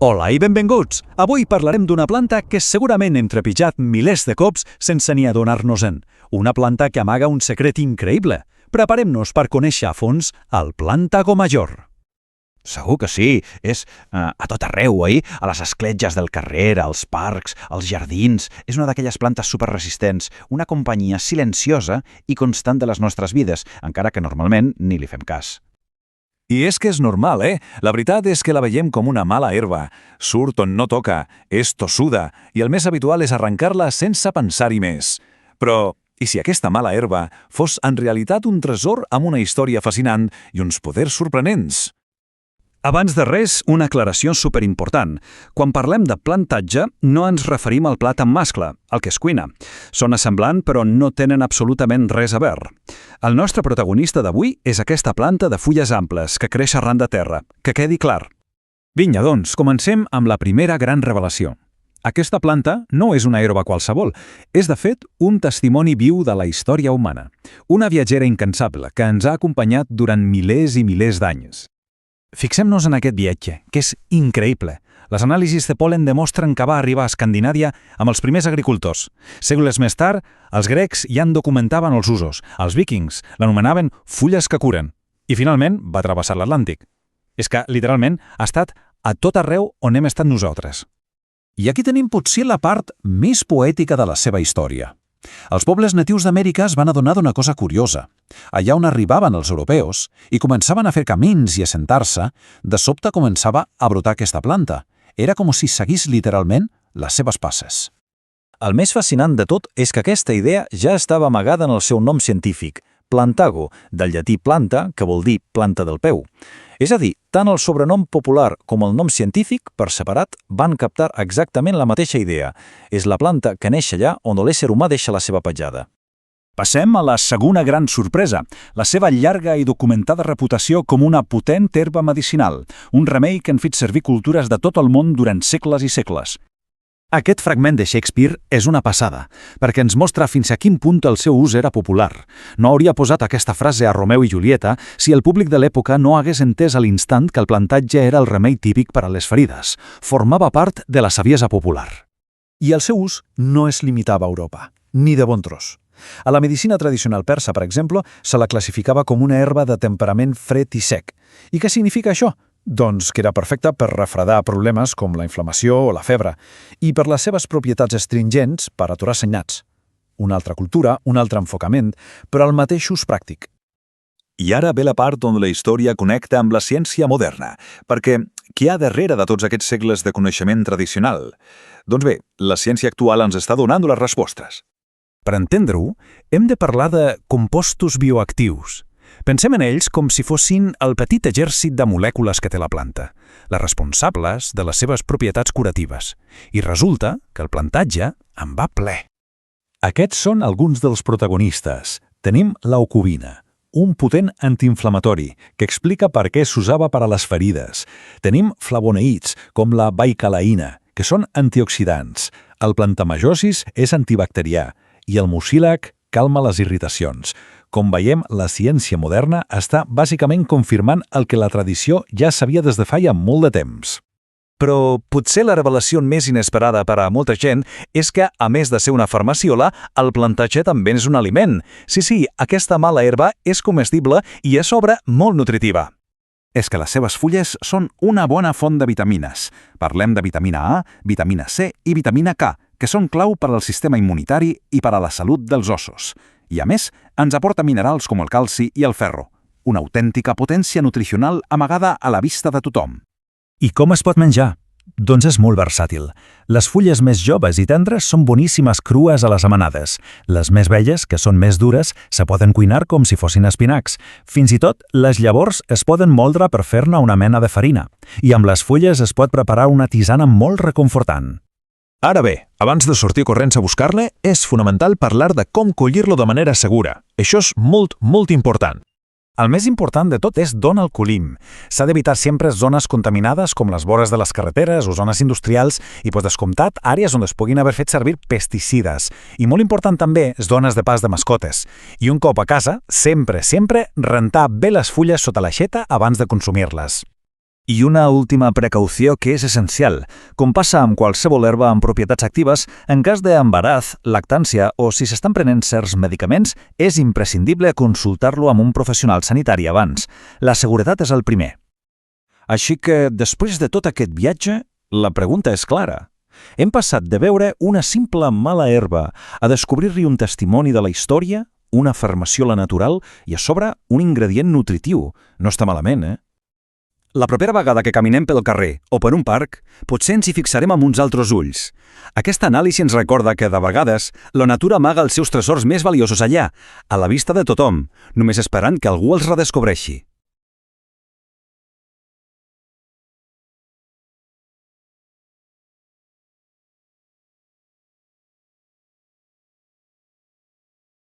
Hola i benvinguts! Avui parlarem d'una planta que segurament hem trepitjat milers de cops sense ni adonar-nos-en. Una planta que amaga un secret increïble. Preparem-nos per conèixer a fons el Plantago Major. Segur que sí, és a tot arreu, oi? A les escletges del carrer, als parcs, als jardins. És una d'aquelles plantes superresistents, una companyia silenciosa i constant de les nostres vides, encara que normalment ni li fem cas. I és que és normal, La veritat és que la veiem com una mala herba. Surt on no toca, és tossuda, i el més habitual és arrencar-la sense pensar-hi més. Però, i si aquesta mala herba fos en realitat un tresor amb una història fascinant i uns poders sorprenents? Abans de res, una aclaració superimportant. Quan parlem de plantatge, no ens referim al plat en mascle, el que es cuina. Sona semblant, però no tenen absolutament res a veure. El nostre protagonista d'avui és aquesta planta de fulles amples que creix arran de terra, que quedi clar. Vinga, doncs, comencem amb la primera gran revelació. Aquesta planta no és una herba qualsevol, és de fet un testimoni viu de la història humana. Una viatgera incansable que ens ha acompanyat durant milers i milers d'anys. Fixem-nos en aquest viatge, que és increïble. Les anàlisis de pol·len demostren que va arribar a Escandinàvia amb els primers agricultors. Segles més tard, els grecs ja en documentaven els usos. Els vikings l'anomenaven fulles que curen. I finalment va travessar l'Atlàntic. És que, literalment, ha estat a tot arreu on hem estat nosaltres. I aquí tenim potser la part més poètica de la seva història. Els pobles natius d'Amèrica es van adonar d'una cosa curiosa. Allà on arribaven els europeus i començaven a fer camins i a assentar-se, de sobte començava a brotar aquesta planta. Era com si seguís literalment les seves passes. El més fascinant de tot és que aquesta idea ja estava amagada en el seu nom científic, Plantago, del llatí planta, que vol dir planta del peu. És a dir, tant el sobrenom popular com el nom científic, per separat, van captar exactament la mateixa idea. És la planta que neix allà on l'ésser humà deixa la seva petjada. Passem a la segona gran sorpresa, la seva llarga i documentada reputació com una potent herba medicinal, un remei que han fet servir cultures de tot el món durant segles i segles. Aquest fragment de Shakespeare és una passada, perquè ens mostra fins a quin punt el seu ús era popular. No hauria posat aquesta frase a Romeu i Julieta si el públic de l'època no hagués entès a l'instant que el plantatge era el remei típic per a les ferides. Formava part de la saviesa popular. I el seu ús no es limitava a Europa, ni de bon tros. A la medicina tradicional persa, per exemple, se la classificava com una herba de temperament fred i sec. I què significa això? Doncs que era perfecta per refredar problemes com la inflamació o la febre, i per les seves propietats astringents per aturar senyats. Una altra cultura, un altre enfocament, però el mateix ús pràctic. I ara ve la part on la història connecta amb la ciència moderna, perquè què hi ha darrere de tots aquests segles de coneixement tradicional? Doncs bé, la ciència actual ens està donant les respostes. Per entendre-ho, hem de parlar de compostos bioactius. Pensem en ells com si fossin el petit exèrcit de molècules que té la planta, les responsables de les seves propietats curatives. I resulta que el plantatge en va ple. Aquests són alguns dels protagonistes. Tenim l'aucubina, un potent antiinflamatori que explica per què s'usava per a les ferides. Tenim flavonoïds, com la baicalaïna, que són antioxidants. El plantamagiosis és antibacterià i el mucílag calma les irritacions. Com veiem, la ciència moderna està bàsicament confirmant el que la tradició ja sabia des de fa ja molt de temps. Però potser la revelació més inesperada per a molta gent és que, a més de ser una farmaciola, el plantatge també és un aliment. Sí, aquesta mala herba és comestible i és sobre molt nutritiva. És que les seves fulles són una bona font de vitamines. Parlem de vitamina A, vitamina C i vitamina K, que són clau per al sistema immunitari i per a la salut dels ossos. I a més, ens aporta minerals com el calci i el ferro, una autèntica potència nutricional amagada a la vista de tothom. I com es pot menjar? Doncs és molt versàtil. Les fulles més joves i tendres són boníssimes crues a les amanades. Les més velles, que són més dures, se poden cuinar com si fossin espinacs. Fins i tot, les llavors es poden moldre per fer-ne una mena de farina. I amb les fulles es pot preparar una tisana molt reconfortant. Ara bé, abans de sortir corrents a buscar-le, és fonamental parlar de com collir-lo de manera segura. Això és molt important. El més important de tot és d'on el collim. S'ha d'evitar sempre zones contaminades com les vores de les carreteres o zones industrials i, descomptat, àrees on es puguin haver fet servir pesticides. I molt important també, zones de pas de mascotes. I un cop a casa, sempre rentar bé les fulles sota l'aixeta abans de consumir-les. I una última precaució que és essencial. Com passa amb qualsevol herba amb propietats actives, en cas d'embaràs, lactància o si s'estan prenent certs medicaments, és imprescindible consultar-lo amb un professional sanitari abans. La seguretat és el primer. Així que, després de tot aquest viatge, la pregunta és clara. Hem passat de veure una simple mala herba a descobrir-hi un testimoni de la història, una farmaciola natural i, a sobre, un ingredient nutritiu. No està malament, La propera vegada que caminem pel carrer o per un parc, potser ens hi fixarem amb uns altres ulls. Aquesta anàlisi ens recorda que, de vegades, la natura amaga els seus tresors més valiosos allà, a la vista de tothom, només esperant que algú els redescobreixi.